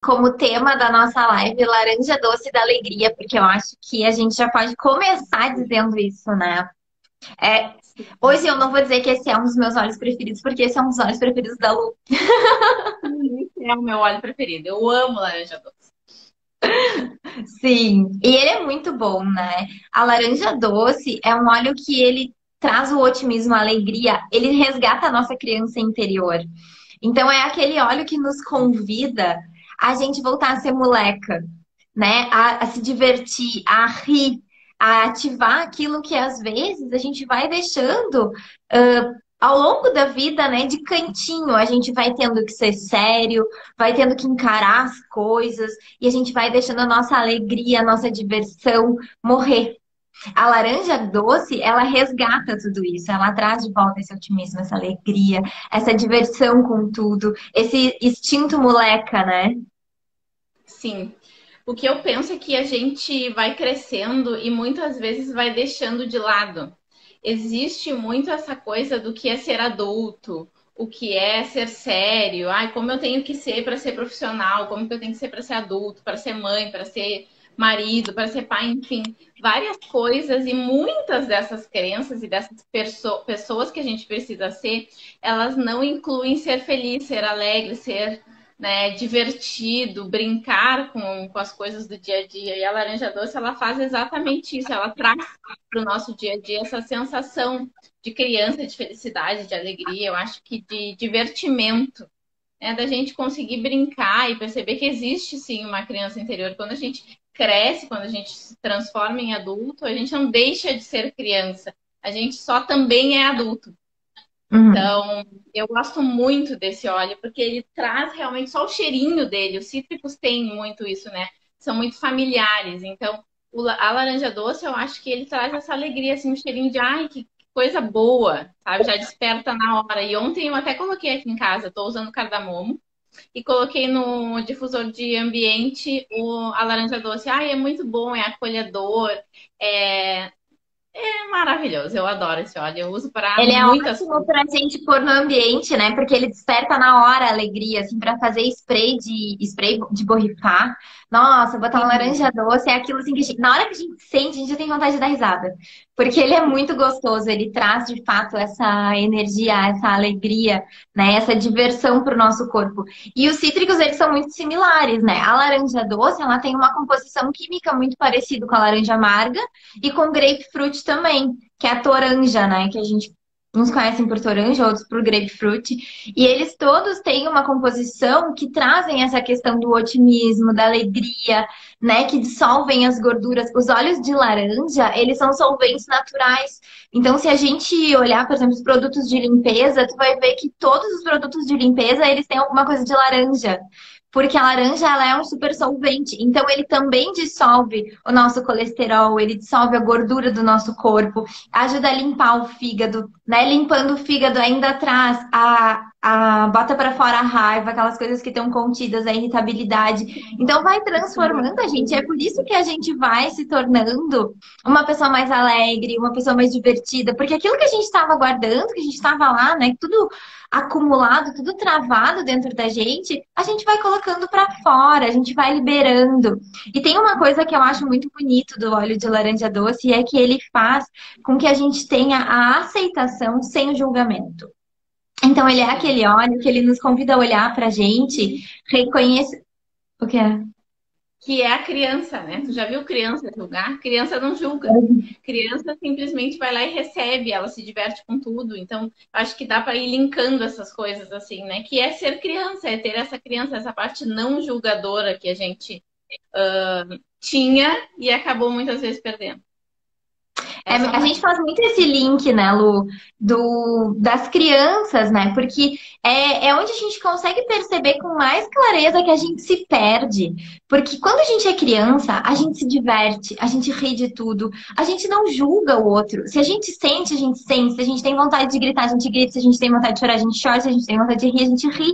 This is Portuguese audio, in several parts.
como tema da nossa live laranja doce da alegria, porque eu acho que a gente já pode começar dizendo isso, né? É, hoje eu não vou dizer que esse é um dos meus olhos preferidos, porque esse é um dos olhos preferidos da Lu. Esse é o meu óleo preferido. Eu amo laranja doce. Sim, e ele é muito bom, né? A laranja doce é um óleo que ele traz o otimismo, a alegria, ele resgata a nossa criança interior. Então é aquele óleo que nos convida a gente voltar a ser moleca, né? A se divertir, a rir, a ativar aquilo que às vezes a gente vai deixando ao longo da vida, né? De cantinho, a gente vai tendo que ser sério, vai tendo que encarar as coisas e a gente vai deixando a nossa alegria, a nossa diversão morrer. A laranja doce, ela resgata tudo isso, ela traz de volta esse otimismo, essa alegria, essa diversão com tudo, esse instinto moleca, né? Sim. O que eu penso é que a gente vai crescendo e muitas vezes vai deixando de lado. Existe muito essa coisa do que é ser adulto, o que é ser sério, ai, como eu tenho que ser para ser profissional, como que eu tenho que ser para ser adulto, para ser mãe, para ser marido, para ser pai, enfim, várias coisas e muitas dessas crenças e dessas pessoas que a gente precisa ser, elas não incluem ser feliz, ser alegre, ser, né, divertido, brincar com as coisas do dia a dia. E a laranja doce, ela faz exatamente isso, ela traz para o nosso dia a dia essa sensação de criança, de felicidade, de alegria, eu acho que de divertimento, né, da gente conseguir brincar e perceber que existe sim uma criança interior. Quando a gente cresce, quando a gente se transforma em adulto, a gente não deixa de ser criança, a gente só também é adulto. Uhum. Então, eu gosto muito desse óleo, porque ele traz realmente só o cheirinho dele. Os cítricos têm muito isso, né? São muito familiares. Então, a laranja doce, eu acho que ele traz essa alegria, assim, um cheirinho de, ai, que coisa boa, sabe? Já desperta na hora. E ontem eu até coloquei aqui em casa, estou usando cardamomo, e coloquei no difusor de ambiente a laranja doce. Ai, é muito bom, é acolhedor, é, é maravilhoso. Eu adoro esse óleo, eu uso para Ele é muitas ótimo coisas. pra gente pôr no ambiente, né? Porque ele desperta na hora a alegria, assim, pra fazer spray de borrifar. Nossa, botar uma laranja Sim. doce é aquilo assim que na hora que a gente sente, a gente já tem vontade de dar risada. Porque ele é muito gostoso, ele traz de fato essa energia, essa alegria, né? Essa diversão pro nosso corpo. E os cítricos, eles são muito similares, né? A laranja doce, ela tem uma composição química muito parecida com a laranja amarga e com grapefruit também, que é a toranja, né? Que a gente uns conhecem por toranja, outros por grapefruit. E eles todos têm uma composição que trazem essa questão do otimismo, da alegria, né? Que dissolvem as gorduras. Os óleos de laranja, eles são solventes naturais. Então, se a gente olhar, por exemplo, os produtos de limpeza, tu vai ver que todos os produtos de limpeza, eles têm alguma coisa de laranja. Porque a laranja, ela é um super solvente. Então, ele também dissolve o nosso colesterol, ele dissolve a gordura do nosso corpo, ajuda a limpar o fígado, né? Limpando o fígado ainda traz bota para fora a raiva, aquelas coisas que estão contidas, a irritabilidade. Então vai transformando a gente. É por isso que a gente vai se tornando uma pessoa mais alegre, uma pessoa mais divertida, porque aquilo que a gente estava guardando, que a gente estava lá, né? Tudo acumulado, tudo travado dentro da gente, a gente vai colocando para fora, a gente vai liberando. E tem uma coisa que eu acho muito bonito do óleo de laranja doce, e é que ele faz com que a gente tenha a aceitação sem o julgamento. Então, ele é Sim. aquele óleo que ele nos convida a olhar pra gente, reconhecer. O que é? Que é a criança, né? Tu já viu criança julgar? Criança não julga. Criança simplesmente vai lá e recebe, ela se diverte com tudo. Então, acho que dá para ir linkando essas coisas assim, né? Que é ser criança, é ter essa criança, essa parte não julgadora que a gente tinha e acabou muitas vezes perdendo. É, Essa a gente parte. faz muito esse link, né, Lu, das crianças, né? Porque é onde a gente consegue perceber com mais clareza que a gente se perde. Porque quando a gente é criança, a gente se diverte, a gente ri de tudo, a gente não julga o outro. Se a gente sente, a gente sente. Se a gente tem vontade de gritar, a gente grita. Se a gente tem vontade de chorar, a gente chora. Se a gente tem vontade de rir, a gente ri.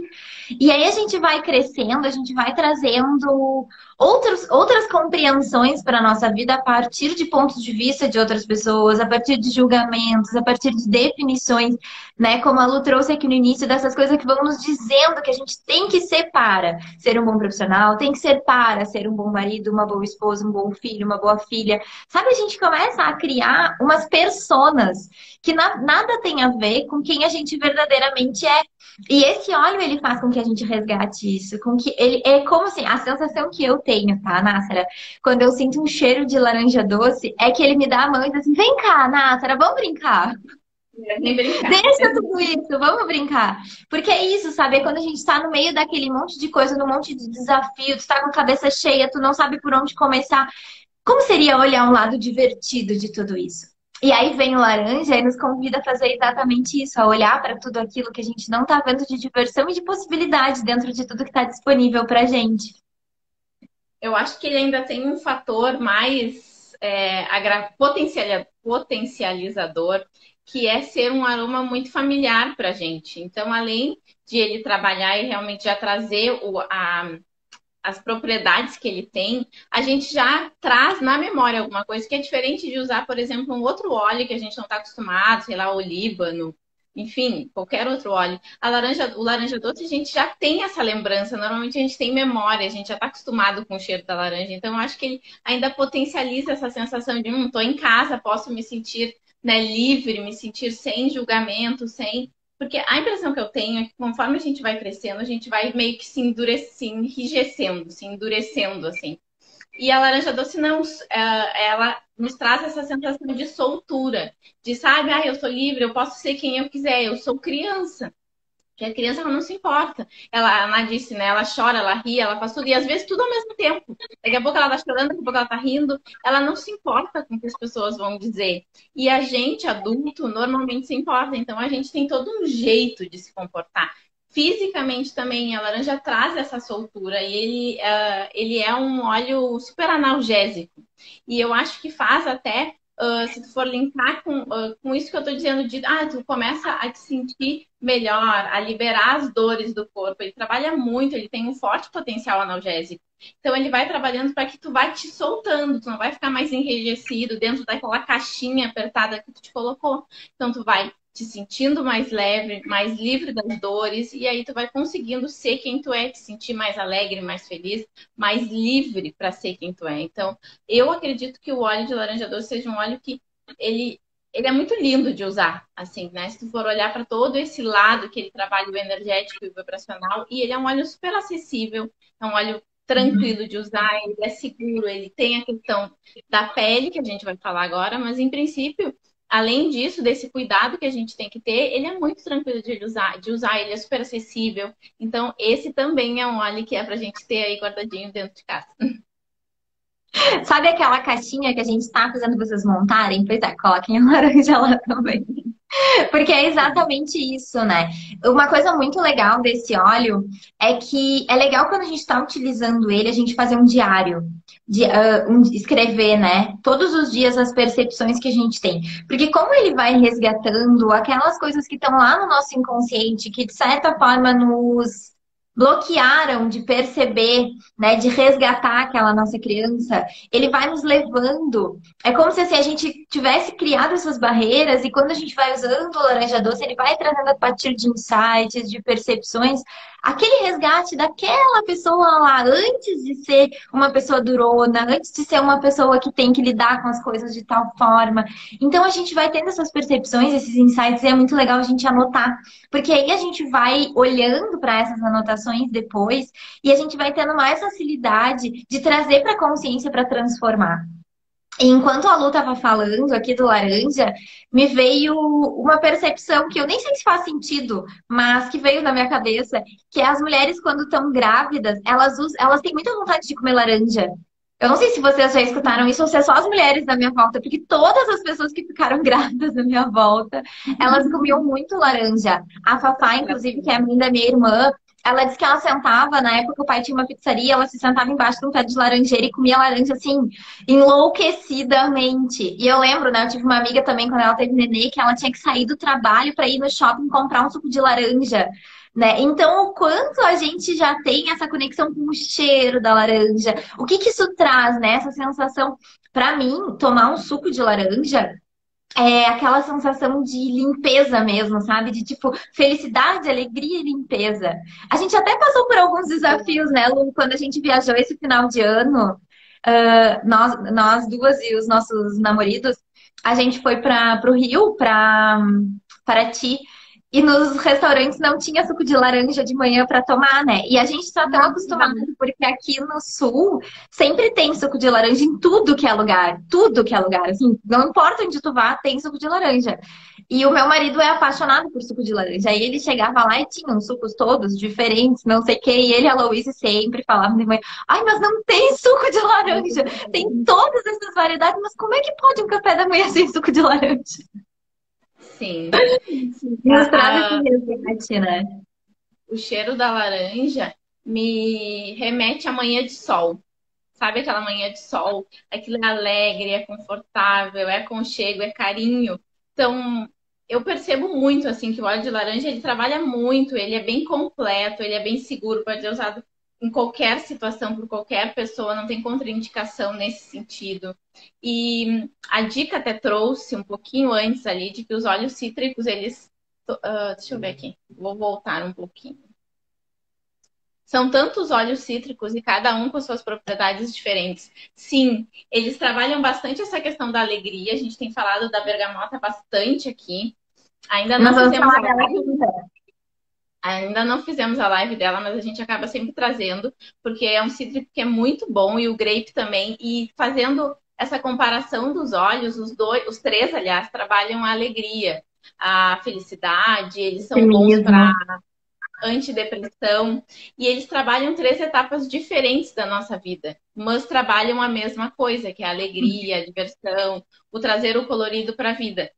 E aí a gente vai crescendo, a gente vai trazendo outras compreensões para a nossa vida a partir de pontos de vista de outras pessoas, a partir de julgamentos, a partir de definições, né? Como a Lu trouxe aqui no início, dessas coisas que vão nos dizendo que a gente tem que ser para ser um bom profissional, tem que ser para ser um bom marido, uma boa esposa, um bom filho, uma boa filha. Sabe, a gente começa a criar umas personas que nada tem a ver com quem a gente verdadeiramente é. E esse óleo, ele faz com que a gente resgate isso, com que ele é como assim, a sensação que eu tenho, tá, Nássara? Quando eu sinto um cheiro de laranja doce, é que ele me dá a mão e diz assim: vem cá, Nássara, vamos brincar. Nem brincar. Deixa tudo isso, vamos brincar. Porque é isso, sabe? É quando a gente tá no meio daquele monte de coisa, no monte de desafio, tu tá com a cabeça cheia, tu não sabe por onde começar. Como seria olhar um lado divertido de tudo isso? E aí vem o laranja e nos convida a fazer exatamente isso, a olhar para tudo aquilo que a gente não tá vendo de diversão e de possibilidade dentro de tudo que está disponível pra gente. Eu acho que ele ainda tem um fator mais potencializador, que é ser um aroma muito familiar para a gente. Então, além de ele trabalhar e realmente já trazer as propriedades que ele tem, a gente já traz na memória alguma coisa que é diferente de usar, por exemplo, um outro óleo que a gente não está acostumado, sei lá, olíbano, enfim, qualquer outro óleo. O laranja doce, a gente já tem essa lembrança. Normalmente a gente tem memória, a gente já está acostumado com o cheiro da laranja. Então, eu acho que ele ainda potencializa essa sensação de, estou em casa, posso me sentir, né, livre, me sentir sem julgamento, sem... Porque a impressão que eu tenho é que conforme a gente vai crescendo, a gente vai meio que se enrijecendo, se endurecendo, assim. E a laranja doce não, ela nos traz essa sensação de soltura, de sabe, eu sou livre, eu posso ser quem eu quiser, eu sou criança. Porque a criança, ela não se importa. A Ana disse, né? Ela chora, ela ri, ela faz tudo. E às vezes tudo ao mesmo tempo. Daqui a pouco ela tá chorando, daqui a pouco ela tá rindo. Ela não se importa com o que as pessoas vão dizer. E a gente, adulto, normalmente se importa. Então a gente tem todo um jeito de se comportar. Fisicamente também, a laranja traz essa soltura. E ele é um óleo super analgésico. E eu acho que faz até... se tu for linkar com isso que eu tô dizendo, tu começa a te sentir melhor, a liberar as dores do corpo. Ele trabalha muito, ele tem um forte potencial analgésico. Então, ele vai trabalhando para que tu vai te soltando, tu não vai ficar mais enrijecido dentro daquela caixinha apertada que tu te colocou. Então, tu vai te sentindo mais leve, mais livre das dores, e aí tu vai conseguindo ser quem tu é, te sentir mais alegre, mais feliz, mais livre para ser quem tu é. Então, eu acredito que o óleo de laranja doce seja um óleo que ele é muito lindo de usar, assim, né? Se tu for olhar para todo esse lado que ele trabalha o energético e o vibracional, e ele é um óleo super acessível, é um óleo tranquilo de usar, ele é seguro, ele tem a questão da pele, que a gente vai falar agora, mas em princípio, além disso, desse cuidado que a gente tem que ter, ele é muito tranquilo de usar, ele é super acessível. Então, esse também é um óleo que é pra gente ter aí guardadinho dentro de casa. Sabe aquela caixinha que a gente está fazendo vocês montarem? Pois é, coloquem a laranja lá também. Porque é exatamente isso, né? Uma coisa muito legal desse óleo é que é legal quando a gente está utilizando ele, a gente fazer um diário, escrever, né? Todos os dias as percepções que a gente tem. Porque como ele vai resgatando aquelas coisas que estão lá no nosso inconsciente, que de certa forma nos bloquearam de perceber, né, de resgatar aquela nossa criança, ele vai nos levando. É como se assim, a gente tivesse criado essas barreiras e quando a gente vai usando o laranja doce, ele vai trazendo a partir de insights, de percepções, aquele resgate daquela pessoa lá, antes de ser uma pessoa durona, antes de ser uma pessoa que tem que lidar com as coisas de tal forma. Então a gente vai tendo essas percepções, esses insights, e é muito legal a gente anotar, porque aí a gente vai olhando para essas anotações depois e a gente vai tendo mais facilidade de trazer para a consciência para transformar. E enquanto a Lu estava falando aqui do laranja, me veio uma percepção que eu nem sei se faz sentido, mas que veio na minha cabeça, que é as mulheres quando estão grávidas, elas têm muita vontade de comer laranja. Eu não sei se vocês já escutaram isso ou se é só as mulheres da minha volta, porque todas as pessoas que ficaram grávidas na minha volta, elas comiam muito laranja. A Fafá, inclusive, que é a mãe da minha irmã, ela disse que ela sentava, na época que o pai tinha uma pizzaria, ela se sentava embaixo de um pé de laranjeira e comia laranja, assim, enlouquecidamente. E eu lembro, né, eu tive uma amiga também, quando ela teve nenê, que ela tinha que sair do trabalho para ir no shopping comprar um suco de laranja. né? Então, o quanto a gente já tem essa conexão com o cheiro da laranja, o que que isso traz, né? Essa sensação, para mim, tomar um suco de laranja é aquela sensação de limpeza mesmo, sabe? De tipo, felicidade, alegria e limpeza. A gente até passou por alguns desafios, né, Lu? Quando a gente viajou esse final de ano, nós duas e os nossos namoridos, a gente foi para o Rio, para Paraty. E nos restaurantes não tinha suco de laranja de manhã para tomar, né? E a gente está tão acostumado, porque aqui no sul sempre tem suco de laranja em tudo que é lugar. Tudo que é lugar. Assim, não importa onde tu vá, tem suco de laranja. E o meu marido é apaixonado por suco de laranja. Aí ele chegava lá e tinha uns sucos todos diferentes, não sei o quê. E ele e a Louise sempre falavam de manhã: ai, mas não tem suco de laranja. Tem todas essas variedades, mas como é que pode um café da manhã sem suco de laranja? Sim. Mostrava esse resgate, né? O cheiro da laranja me remete à manhã de sol. Sabe aquela manhã de sol? Aquilo é alegre, é confortável, é aconchego, é carinho. Então, eu percebo muito assim que o óleo de laranja ele trabalha muito, ele é bem completo, ele é bem seguro, pode ser usado em qualquer situação por qualquer pessoa, não tem contraindicação nesse sentido. E a dica até trouxe um pouquinho antes ali de que os óleos cítricos, eles. Deixa eu ver aqui, vou voltar um pouquinho. São tantos óleos cítricos e cada um com suas propriedades diferentes. Sim, eles trabalham bastante essa questão da alegria. A gente tem falado da bergamota bastante aqui. Ainda não fizemos a live. Ainda não fizemos a live dela, mas a gente acaba sempre trazendo, porque é um cítrico que é muito bom e o grape também. E fazendo essa comparação dos óleos, os três, aliás, trabalham a alegria, a felicidade, eles são bons para antidepressão, e eles trabalham três etapas diferentes da nossa vida, mas trabalham a mesma coisa, que é a alegria, a diversão, o trazer o colorido para a vida.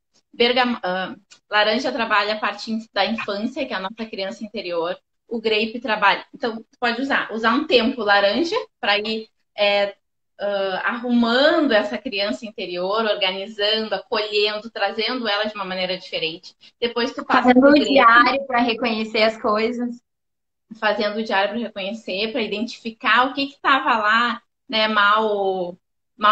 Laranja trabalha a parte da infância, que é a nossa criança interior. O grape trabalha. Então, pode usar um tempo laranja para ir arrumando essa criança interior, organizando, acolhendo, trazendo ela de uma maneira diferente. Depois tu passa fazendo o diário para reconhecer as coisas. Fazendo o diário para reconhecer, para identificar o que estava lá, né, mal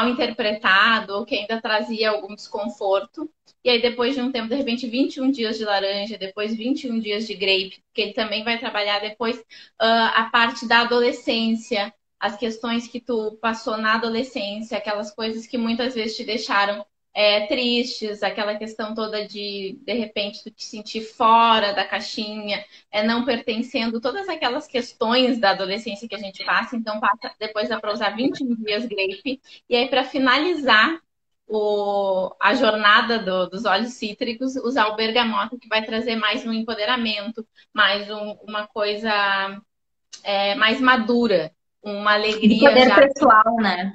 interpretado, ou que ainda trazia algum desconforto. E aí, depois de um tempo, de repente, 21 dias de laranja, depois 21 dias de grape, que ele também vai trabalhar depois a parte da adolescência, as questões que tu passou na adolescência, aquelas coisas que muitas vezes te deixaram tristes, aquela questão toda de repente, tu te sentir fora da caixinha, não pertencendo, todas aquelas questões da adolescência que a gente passa. Então, depois dá para usar 21 dias grape. E aí, para finalizar a jornada dos óleos cítricos, usar o bergamota, que vai trazer mais um empoderamento, mais uma coisa mais madura, uma alegria. Poder pessoal, né?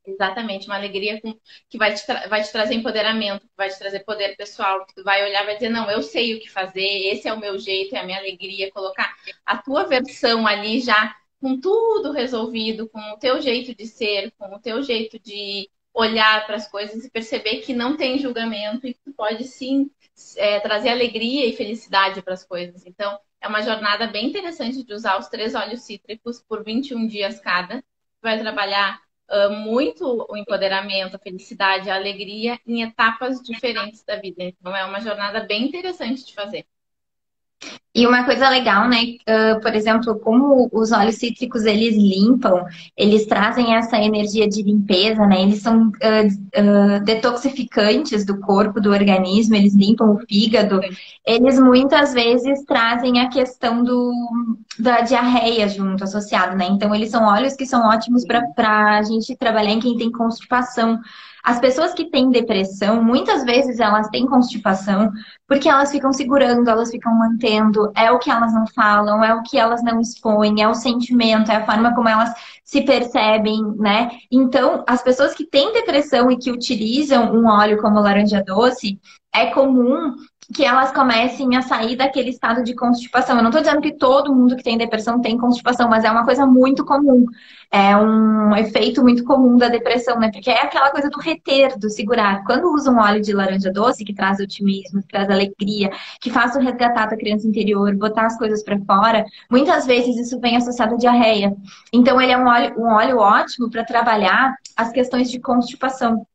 Exatamente, uma alegria que vai te trazer empoderamento, que vai te trazer poder pessoal, que tu vai olhar e vai dizer, não, eu sei o que fazer, esse é o meu jeito, é a minha alegria, colocar a tua versão ali já com tudo resolvido, com o teu jeito de ser, com o teu jeito de olhar para as coisas e perceber que não tem julgamento e que tu pode sim trazer alegria e felicidade para as coisas. Então, é uma jornada bem interessante de usar os 3 óleos cítricos por 21 dias cada. Tu vai trabalhar muito o empoderamento, a felicidade, a alegria em etapas diferentes da vida. Então, é uma jornada bem interessante de fazer. E uma coisa legal, né? Por exemplo, como os óleos cítricos eles limpam, eles trazem essa energia de limpeza, né? Eles são detoxificantes do corpo, do organismo, eles limpam o fígado. Eles muitas vezes trazem a questão da diarreia junto, associado, né? Então, eles são óleos que são ótimos para a gente trabalhar em quem tem constipação. As pessoas que têm depressão, muitas vezes elas têm constipação porque elas ficam segurando, elas ficam mantendo, é o que elas não falam, é o que elas não expõem, é o sentimento, é a forma como elas se percebem, né? Então, as pessoas que têm depressão e que utilizam um óleo como laranja doce, é comum que elas comecem a sair daquele estado de constipação. Eu não estou dizendo que todo mundo que tem depressão tem constipação, mas é uma coisa muito comum. É um efeito muito comum da depressão, né? Porque é aquela coisa do reter, do segurar. Quando usa um óleo de laranja doce, que traz otimismo, que traz alegria, que faz o resgatar da criança interior, botar as coisas para fora, muitas vezes isso vem associado à diarreia. Então, ele é um óleo ótimo para trabalhar as questões de constipação.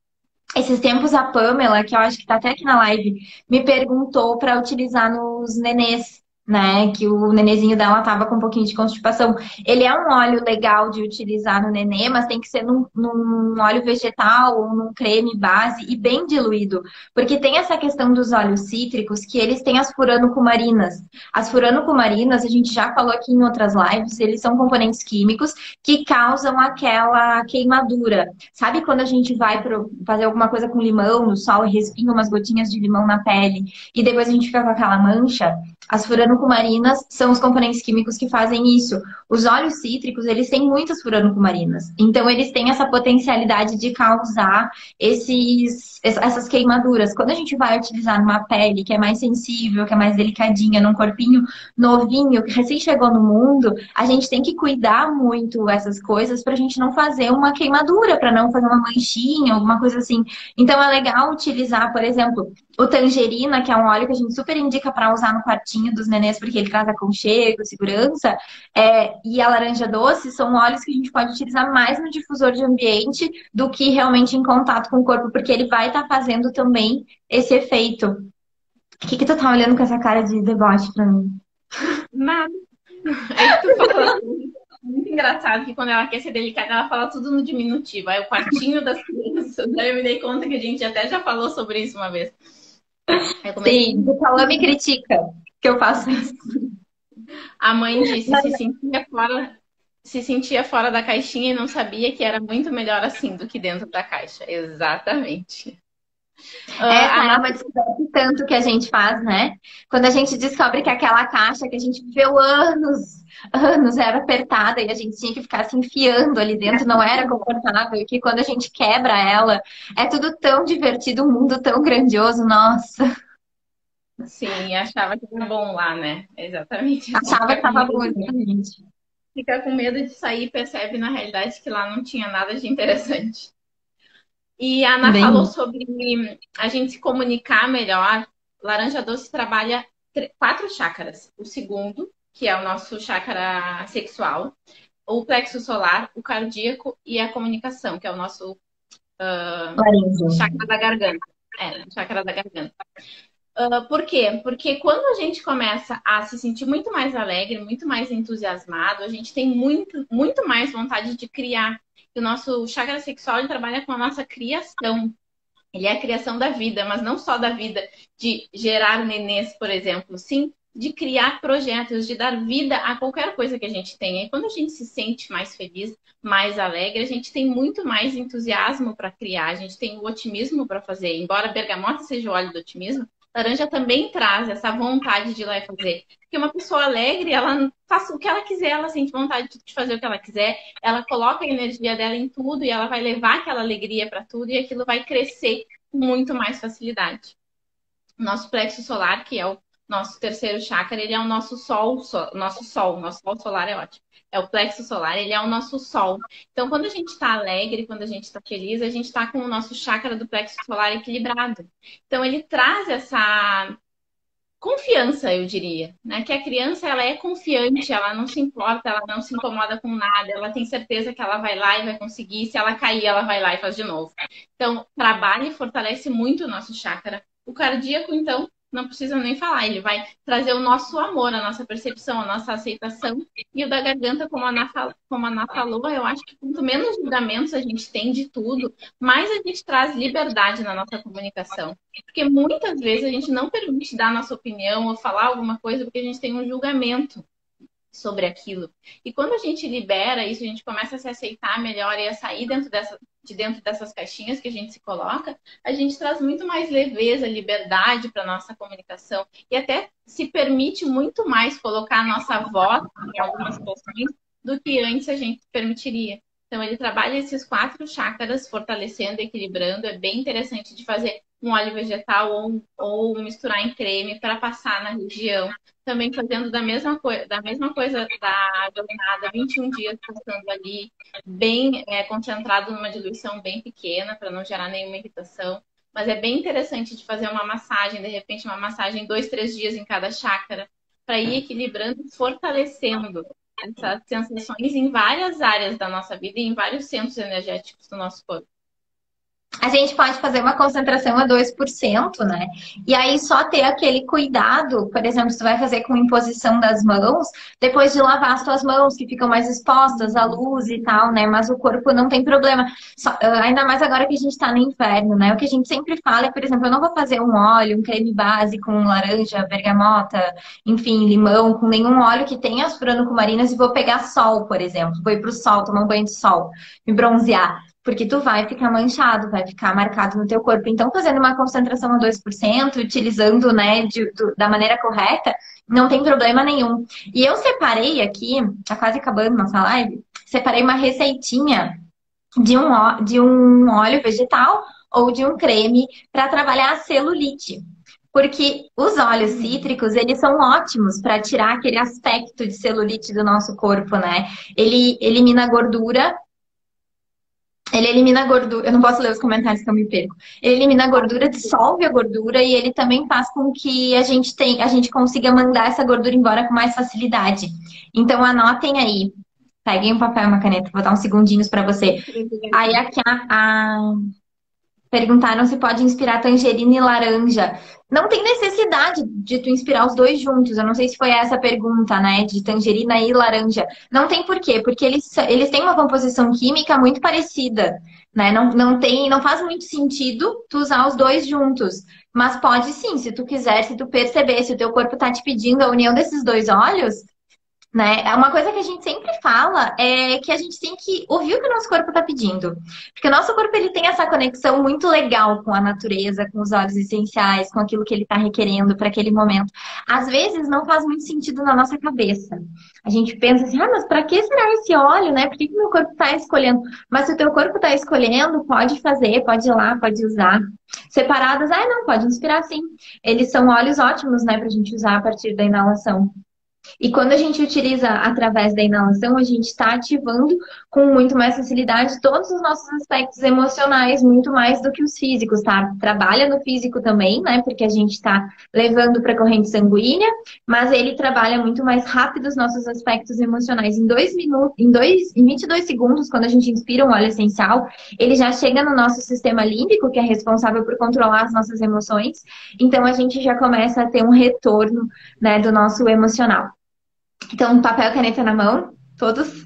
Esses tempos a Pamela, que eu acho que tá até aqui na live, me perguntou para utilizar nos nenês, né? Que o nenezinho dela tava com um pouquinho de constipação. Ele é um óleo legal de utilizar no nenê, mas tem que ser num óleo vegetal ou num creme base e bem diluído. Porque tem essa questão dos óleos cítricos que eles têm as furanucumarinas. As furanucumarinas, a gente já falou aqui em outras lives, eles são componentes químicos que causam aquela queimadura. Sabe quando a gente vai fazer alguma coisa com limão no sol e respinga umas gotinhas de limão na pele e depois a gente fica com aquela mancha? As furanucumarinas são os componentes químicos que fazem isso. Os óleos cítricos, eles têm muitas furanucumarinas. Então, eles têm essa potencialidade de causar essas queimaduras. Quando a gente vai utilizar numa pele que é mais sensível, que é mais delicadinha, num corpinho novinho, que recém chegou no mundo, a gente tem que cuidar muito essas coisas para a gente não fazer uma queimadura, para não fazer uma manchinha, alguma coisa assim. Então é legal utilizar, por exemplo, o tangerina, que é um óleo que a gente super indica para usar no quartinho dos nenês, porque ele traz aconchego, segurança, e a laranja doce são óleos que a gente pode utilizar mais no difusor de ambiente do que realmente em contato com o corpo, porque ele vai estar fazendo também esse efeito. O que tu tá olhando com essa cara de deboche pra mim? Nada. Aí tu fala muito engraçado que quando ela quer ser delicada, ela fala tudo no diminutivo. Aí o quartinho das crianças, daí eu me dei conta que a gente até já falou sobre isso uma vez. Sim, o Cauã me critica que eu faço isso. A mãe disse se sentia fora da caixinha e não sabia que era muito melhor assim do que dentro da caixa. Exatamente. Essa é uma descoberta tanto que a gente faz, né? Quando a gente descobre que aquela caixa que a gente viveu anos era apertada e a gente tinha que ficar se enfiando ali dentro, não era confortável, e que quando a gente quebra ela, é tudo tão divertido, um mundo tão grandioso, nossa. Sim, achava que era bom lá, né? Exatamente. Achava que tava bom, exatamente. Fica com medo de sair e percebe na realidade que lá não tinha nada de interessante. E a Ana falou sobre a gente se comunicar melhor. Laranja doce trabalha 4 chakras. O segundo, que é o nosso chakra sexual, o plexo solar, o cardíaco e a comunicação, que é o nosso chakra da garganta. Chakra da garganta. Por quê? Porque quando a gente começa a se sentir muito mais alegre, muito mais entusiasmado, a gente tem muito mais vontade de criar. E o nosso chakra sexual ele trabalha com a nossa criação. Ele é a criação da vida, mas não só da vida de gerar nenês, por exemplo, sim de criar projetos, de dar vida a qualquer coisa que a gente tenha. E quando a gente se sente mais feliz, mais alegre, a gente tem muito mais entusiasmo para criar, a gente tem o otimismo para fazer. Embora a bergamota seja o óleo do otimismo, laranja também traz essa vontade de ir lá e fazer. Porque uma pessoa alegre, ela faz o que ela quiser, ela sente vontade de fazer o que ela quiser, ela coloca a energia dela em tudo e ela vai levar aquela alegria para tudo e aquilo vai crescer com muito mais facilidade. Nosso plexo solar, que é o nosso terceiro chakra, ele é o nosso sol solar é ótimo. É o plexo solar, ele é o nosso sol. Então, quando a gente está alegre, quando a gente está feliz, a gente está com o nosso chakra do plexo solar equilibrado. Então, ele traz essa confiança, eu diria, né? Que a criança, ela é confiante, ela não se importa, ela não se incomoda com nada, ela tem certeza que ela vai lá e vai conseguir, se ela cair, ela vai lá e faz de novo. Então, trabalha e fortalece muito o nosso chakra. O cardíaco, então, não precisa nem falar, ele vai trazer o nosso amor, a nossa percepção, a nossa aceitação. E o da garganta, como a Ana falou, eu acho que quanto menos julgamentos a gente tem de tudo, mais a gente traz liberdade na nossa comunicação. Porque muitas vezes a gente não permite dar a nossa opinião ou falar alguma coisa porque a gente tem um julgamento sobre aquilo. E quando a gente libera isso, a gente começa a se aceitar melhor e a sair de dentro dessas caixinhas que a gente se coloca, a gente traz muito mais leveza, liberdade para a nossa comunicação e até se permite muito mais colocar a nossa voz em algumas situações do que antes a gente permitiria. Então, ele trabalha esses 4 chakras, fortalecendo, equilibrando. É bem interessante de fazer um óleo vegetal ou misturar em creme para passar na região. Também fazendo da mesma coisa da jornada, 21 dias passando ali, bem concentrado numa diluição bem pequena, para não gerar nenhuma irritação. Mas é bem interessante de fazer uma massagem, de repente uma massagem 2, 3 dias em cada chácara, para ir equilibrando e fortalecendo essas sensações em várias áreas da nossa vida e em vários centros energéticos do nosso corpo. A gente pode fazer uma concentração a 2%, né? E aí só ter aquele cuidado, por exemplo, se tu vai fazer com imposição das mãos, depois de lavar as tuas mãos, que ficam mais expostas à luz e tal, né? Mas o corpo não tem problema. Ainda mais agora que a gente tá no inverno, né? O que a gente sempre fala é, por exemplo, eu não vou fazer um óleo, um creme base com laranja, bergamota, enfim, limão, com nenhum óleo que tenha as franocumarinas e vou pegar sol, por exemplo. Vou ir pro sol, tomar um banho de sol, me bronzear. Porque tu vai ficar manchado, vai ficar marcado no teu corpo. Então, fazendo uma concentração a 2%, utilizando, né, da maneira correta, não tem problema nenhum. E eu separei aqui, tá quase acabando nossa live, separei uma receitinha de um óleo vegetal ou de um creme para trabalhar a celulite. Porque os óleos cítricos, eles são ótimos para tirar aquele aspecto de celulite do nosso corpo, né? Ele elimina a gordura. Ele elimina a gordura. Eu não posso ler os comentários que eu me perco. Ele elimina a gordura, dissolve a gordura e ele também faz com que a gente consiga mandar essa gordura embora com mais facilidade. Então anotem aí. Peguem um papel e uma caneta, vou dar uns segundinhos para você. Aí aqui perguntaram se pode inspirar tangerina e laranja. Não tem necessidade de tu inspirar os dois juntos. Eu não sei se foi essa a pergunta, né? De tangerina e laranja. Não tem por quê? Porque eles têm uma composição química muito parecida, né? Não faz muito sentido tu usar os dois juntos. Mas pode sim, se tu quiser, se tu perceber, se o teu corpo tá te pedindo a união desses dois óleos, né? Uma coisa que a gente sempre fala é que a gente tem que ouvir o que o nosso corpo está pedindo. Porque o nosso corpo ele tem essa conexão muito legal com a natureza, com os óleos essenciais, com aquilo que ele está requerendo para aquele momento. Às vezes não faz muito sentido na nossa cabeça. A gente pensa assim, mas para que será esse óleo, né? Por que o meu corpo está escolhendo? Mas se o teu corpo está escolhendo, pode fazer, pode ir lá, pode usar. Separados, não, pode inspirar sim. Eles são óleos ótimos, né, para a gente usar a partir da inalação. E quando a gente utiliza através da inalação, a gente está ativando com muito mais facilidade todos os nossos aspectos emocionais, muito mais do que os físicos, tá? Trabalha no físico também, né? Porque a gente está levando para a corrente sanguínea, mas ele trabalha muito mais rápido os nossos aspectos emocionais. Em 22 segundos, quando a gente inspira um óleo essencial, ele já chega no nosso sistema límbico, que é responsável por controlar as nossas emoções. Então, a gente já começa a ter um retorno, né, do nosso emocional. Então, papel e caneta na mão, todos.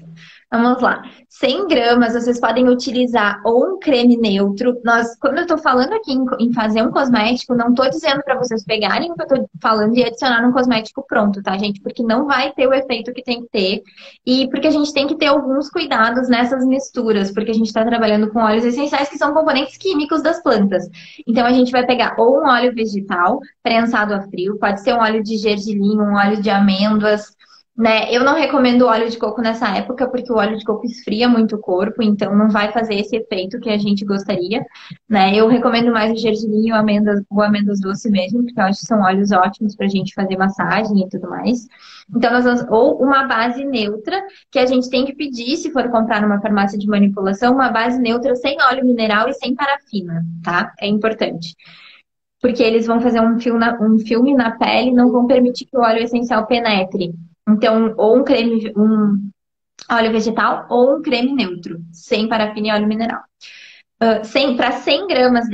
Vamos lá. 100 gramas, vocês podem utilizar ou um creme neutro. Quando eu tô falando aqui em fazer um cosmético, não tô dizendo para vocês pegarem o que eu tô falando e adicionar um cosmético pronto, tá, gente? Porque não vai ter o efeito que tem que ter. E porque a gente tem que ter alguns cuidados nessas misturas, porque a gente tá trabalhando com óleos essenciais que são componentes químicos das plantas. Então, a gente vai pegar ou um óleo vegetal prensado a frio, pode ser um óleo de gergelim, um óleo de amêndoas, né? Eu não recomendo óleo de coco nessa época, porque o óleo de coco esfria muito o corpo, então não vai fazer esse efeito que a gente gostaria, né? Eu recomendo mais o gergelim e o amêndoas doce mesmo, porque eu acho que são óleos ótimos pra gente fazer massagem e tudo mais. Então, ou uma base neutra, que a gente tem que pedir, se for comprar numa farmácia de manipulação, uma base neutra sem óleo mineral e sem parafina, tá? É importante. Porque eles vão fazer um filme na pele e não vão permitir que o óleo essencial penetre. Então, ou um óleo vegetal ou um creme neutro, sem parafina e óleo mineral. Para 100 gramas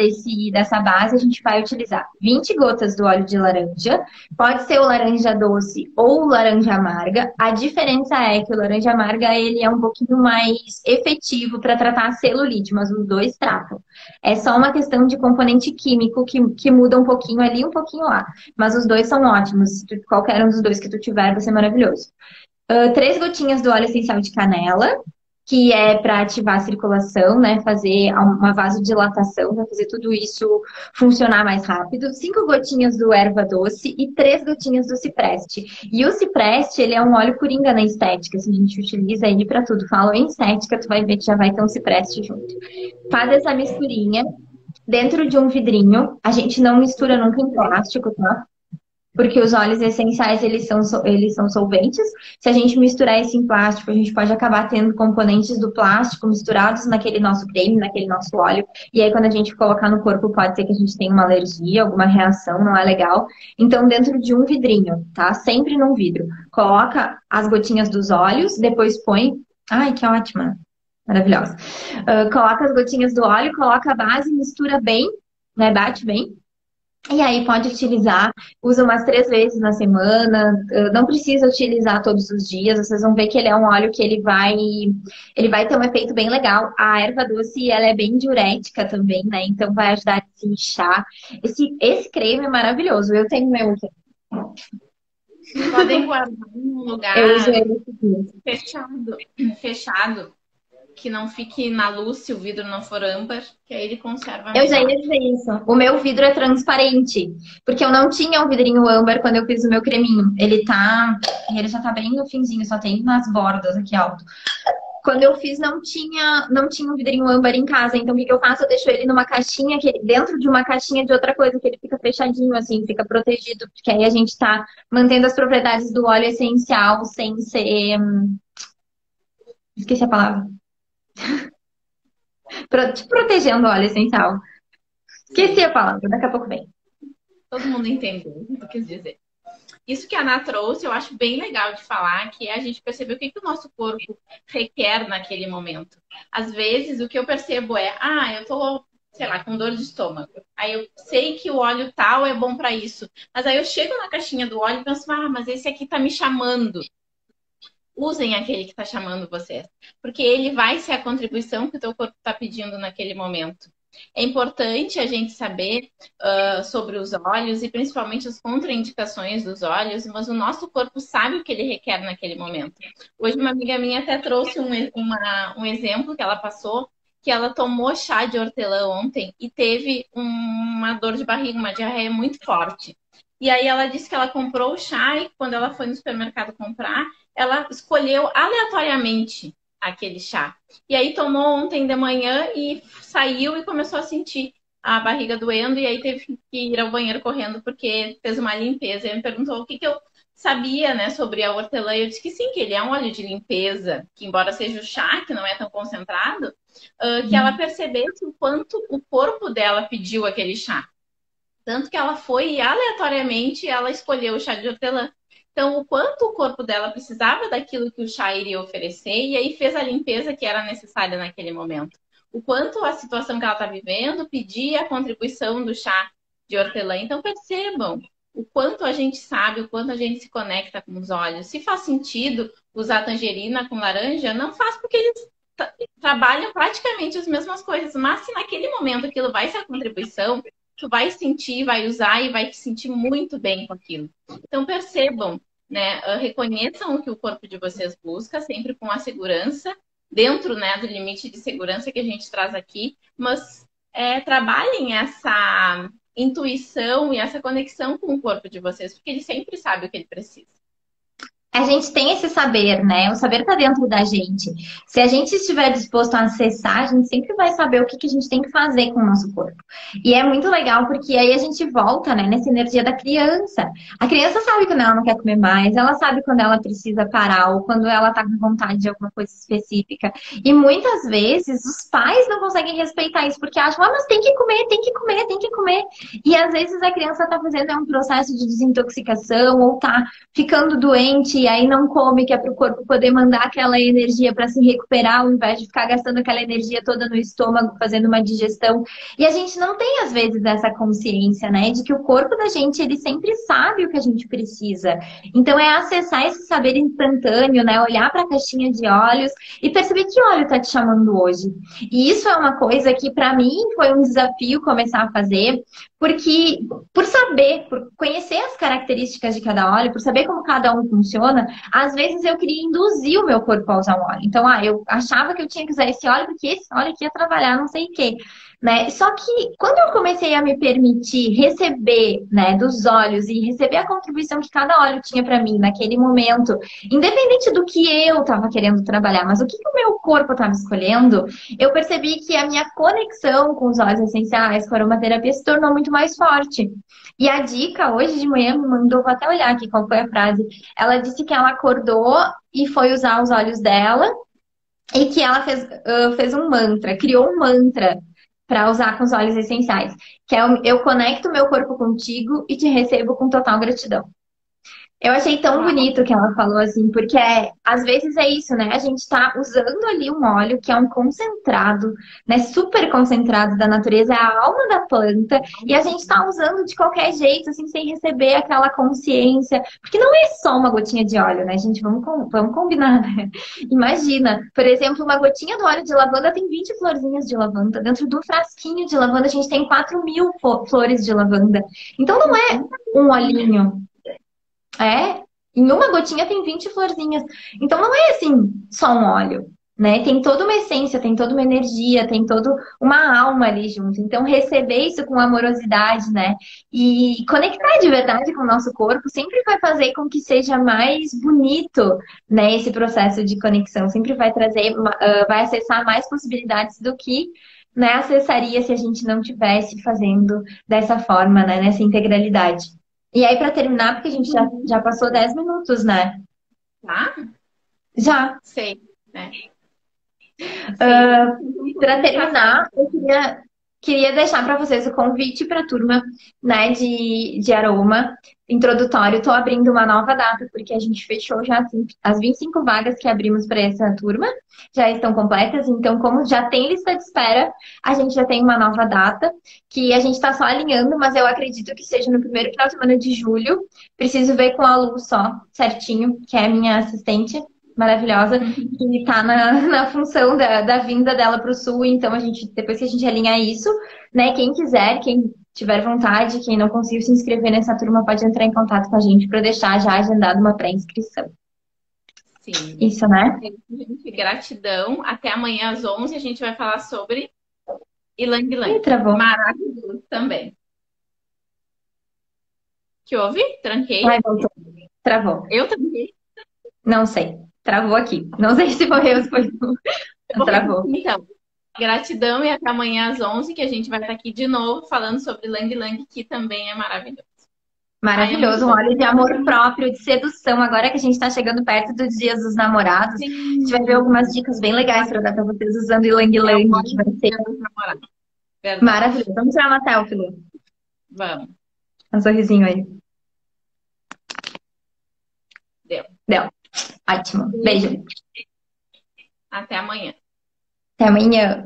dessa base, a gente vai utilizar 20 gotas do óleo de laranja. Pode ser o laranja doce ou o laranja amarga. A diferença é que o laranja amarga ele é um pouquinho mais efetivo para tratar a celulite, mas os dois tratam. É só uma questão de componente químico que muda um pouquinho ali, um pouquinho lá. Mas os dois são ótimos. Qualquer um dos dois que tu tiver vai ser maravilhoso. 3 gotinhas do óleo essencial de canela, que é para ativar a circulação, né? Fazer uma vasodilatação, para fazer tudo isso funcionar mais rápido. 5 gotinhas do erva doce e 3 gotinhas do cipreste. E o cipreste, ele é um óleo coringa na estética, assim, a gente utiliza ele para tudo. Fala em estética, tu vai ver que já vai ter um cipreste junto. Faz essa misturinha dentro de um vidrinho. A gente não mistura nunca em plástico, tá? Porque os óleos essenciais, eles são solventes. Se a gente misturar isso em plástico, a gente pode acabar tendo componentes do plástico misturados naquele nosso creme, naquele nosso óleo. E aí, quando a gente colocar no corpo, pode ser que a gente tenha uma alergia, alguma reação, não é legal. Então, dentro de um vidrinho, tá? Sempre num vidro. Coloca as gotinhas dos óleos, depois põe... Ai, que ótima! Maravilhosa. Coloca as gotinhas do óleo, coloca a base, mistura bem, né? Bate bem. E aí pode utilizar, usa umas 3 vezes na semana, não precisa utilizar todos os dias, vocês vão ver que ele é um óleo que ele vai ter um efeito bem legal. A erva doce, ela é bem diurética também, né? Então vai ajudar a desinchar. Esse creme é maravilhoso, eu tenho meu aqui. Podem guardar em um lugar Eu uso ele aqui. fechado, que não fique na luz se o vidro não for âmbar, que aí ele conserva Eu já melhor. ia dizer isso. O meu vidro é transparente, porque eu não tinha um vidrinho âmbar quando eu fiz o meu creminho. Ele já tá bem no finzinho, só tem nas bordas aqui alto. Quando eu fiz, não tinha um vidrinho âmbar em casa. Então, o que eu faço? Eu deixo ele numa caixinha, dentro de uma caixinha de outra coisa, que ele fica fechadinho, assim, fica protegido. Porque aí a gente tá mantendo as propriedades do óleo essencial sem ser... Esqueci a palavra. Protegendo o óleo essencial. Esqueci a palavra, daqui a pouco vem. Todo mundo entendeu o que eu quis dizer. Isso que a Ana trouxe, eu acho bem legal de falar, que é a gente perceber o que o nosso corpo requer naquele momento. Às vezes, o que eu percebo é, eu tô, sei lá, com dor de estômago. Aí eu sei que o óleo tal é bom para isso. Mas aí eu chego na caixinha do óleo e penso, mas esse aqui tá me chamando. Usem aquele que está chamando vocês, porque ele vai ser a contribuição que o teu corpo está pedindo naquele momento. É importante a gente saber sobre os óleos e principalmente as contraindicações dos óleos, mas o nosso corpo sabe o que ele requer naquele momento. Hoje uma amiga minha até trouxe um exemplo que ela passou, que ela tomou chá de hortelã ontem e teve uma dor de barriga, uma diarreia muito forte. E aí ela disse que ela comprou o chá e quando ela foi no supermercado comprar, ela escolheu aleatoriamente aquele chá. E aí tomou ontem de manhã e saiu e começou a sentir a barriga doendo e aí teve que ir ao banheiro correndo porque fez uma limpeza. E me perguntou o que eu sabia, né, sobre a hortelã. E eu disse que sim, que ele é um óleo de limpeza, que embora seja o chá, que não é tão concentrado, que ela percebesse o quanto o corpo dela pediu aquele chá. Tanto que ela foi e aleatoriamente ela escolheu o chá de hortelã. Então, o quanto o corpo dela precisava daquilo que o chá iria oferecer e aí fez a limpeza que era necessária naquele momento. O quanto a situação que ela está vivendo pedia a contribuição do chá de hortelã. Então, percebam o quanto a gente sabe, o quanto a gente se conecta com os olhos. Se faz sentido usar tangerina com laranja, não faz porque eles trabalham praticamente as mesmas coisas. Mas se naquele momento aquilo vai ser a contribuição, tu vai sentir, vai usar e vai te sentir muito bem com aquilo. Então, percebam, né? Reconheçam o que o corpo de vocês busca, sempre com a segurança, dentro, né, do limite de segurança que a gente traz aqui, mas trabalhem essa intuição e essa conexão com o corpo de vocês, porque ele sempre sabe o que ele precisa. A gente tem esse saber, né? O saber tá dentro da gente. Se a gente estiver disposto a acessar, a gente sempre vai saber o que a gente tem que fazer com o nosso corpo. E é muito legal porque aí a gente volta, né, nessa energia da criança. A criança sabe quando ela não quer comer mais, ela sabe quando ela precisa parar ou quando ela tá com vontade de alguma coisa específica. E muitas vezes os pais não conseguem respeitar isso porque acham, mas tem que comer, tem que comer, tem que comer. E às vezes a criança tá fazendo um processo de desintoxicação ou tá ficando doente e aí não come, que é para o corpo poder mandar aquela energia para se recuperar, ao invés de ficar gastando aquela energia toda no estômago, fazendo uma digestão. E a gente não tem, às vezes, essa consciência, né? De que o corpo da gente, ele sempre sabe o que a gente precisa. Então, é acessar esse saber instantâneo, né? Olhar para a caixinha de óleos e perceber que óleo está te chamando hoje. E isso é uma coisa que, para mim, foi um desafio começar a fazer, porque por saber, por conhecer as características de cada óleo, por saber como cada um funciona, funciona, às vezes eu queria induzir o meu corpo a usar um óleo. Então, eu achava que eu tinha que usar esse óleo porque esse óleo aqui ia trabalhar não sei o quê. Né? Só que quando eu comecei a me permitir receber, né, dos óleos e receber a contribuição que cada óleo tinha para mim naquele momento, independente do que eu estava querendo trabalhar, mas o que o meu corpo estava escolhendo, eu percebi que a minha conexão com os óleos essenciais, com a aromaterapia, se tornou muito mais forte. E a dica hoje de manhã me mandou, vou até olhar aqui qual foi a frase. Ela disse que ela acordou e foi usar os óleos dela e que ela fez um mantra, criou um mantra para usar com os óleos essenciais, que é eu conecto meu corpo contigo e te recebo com total gratidão. Eu achei tão Uau. bonito que ela falou assim, porque às vezes é isso, né? A gente tá usando ali um óleo que é um concentrado, né? Super concentrado da natureza, é a alma da planta, e a gente tá usando de qualquer jeito, assim, sem receber aquela consciência. Porque não é só uma gotinha de óleo, né, gente? Vamos combinar, né? Imagina, por exemplo, uma gotinha do óleo de lavanda tem 20 florzinhas de lavanda. Dentro do frasquinho de lavanda, a gente tem 4.000 flores de lavanda. Então não é um olhinho. Em uma gotinha tem 20 florzinhas. Então não é assim só um óleo, né? Tem toda uma essência, tem toda uma energia, tem toda uma alma ali junto. Então receber isso com amorosidade, né? E conectar de verdade com o nosso corpo sempre vai fazer com que seja mais bonito, né? Esse processo de conexão sempre vai trazer, vai acessar mais possibilidades do que, né, acessaria se a gente não tivesse fazendo dessa forma, né? Nessa integralidade. E aí, para terminar, porque a gente já passou 10 minutos, né? Tá? Já. Sei, né? Sim. Para terminar, eu queria deixar para vocês o convite para a turma, né, de aroma introdutório. Estou abrindo uma nova data, porque a gente fechou já as 25 vagas que abrimos para essa turma, já estão completas. Então, como já tem lista de espera, a gente já tem uma nova data, que a gente está só alinhando, mas eu acredito que seja no primeiro final de semana de julho. Preciso ver com a Lu só, certinho, que é a minha assistente maravilhosa, que está na função da vinda dela para o sul. Então, depois que a gente alinhar isso, né? Quem quiser, quem tiver vontade, quem não conseguiu se inscrever nessa turma, pode entrar em contato com a gente para deixar já agendado uma pré-inscrição. Sim. Isso, né? Gente, gratidão. Até amanhã às 11 a gente vai falar sobre Ylang Ylang. Travou. Maravilhoso também. Que houve? Tranquei? Ai, voltou. Travou. Eu tranquei. Não sei. Travou aqui. Não sei se foi eu, se foi tu. Travou. Então, gratidão e até amanhã às 11 que a gente vai estar aqui de novo falando sobre Ylang Ylang, que também é maravilhoso. Maravilhoso, um óleo de amor próprio, de sedução. Agora que a gente está chegando perto dos dias dos namorados, Sim. a gente vai ver algumas dicas bem legais para dar para vocês usando Ylang Ylang, que vai ser maravilhoso. Vamos tirar uma selfie, Lu. Vamos. Um sorrisinho aí. Deu. Ótimo. Beijo. Até amanhã. Até amanhã.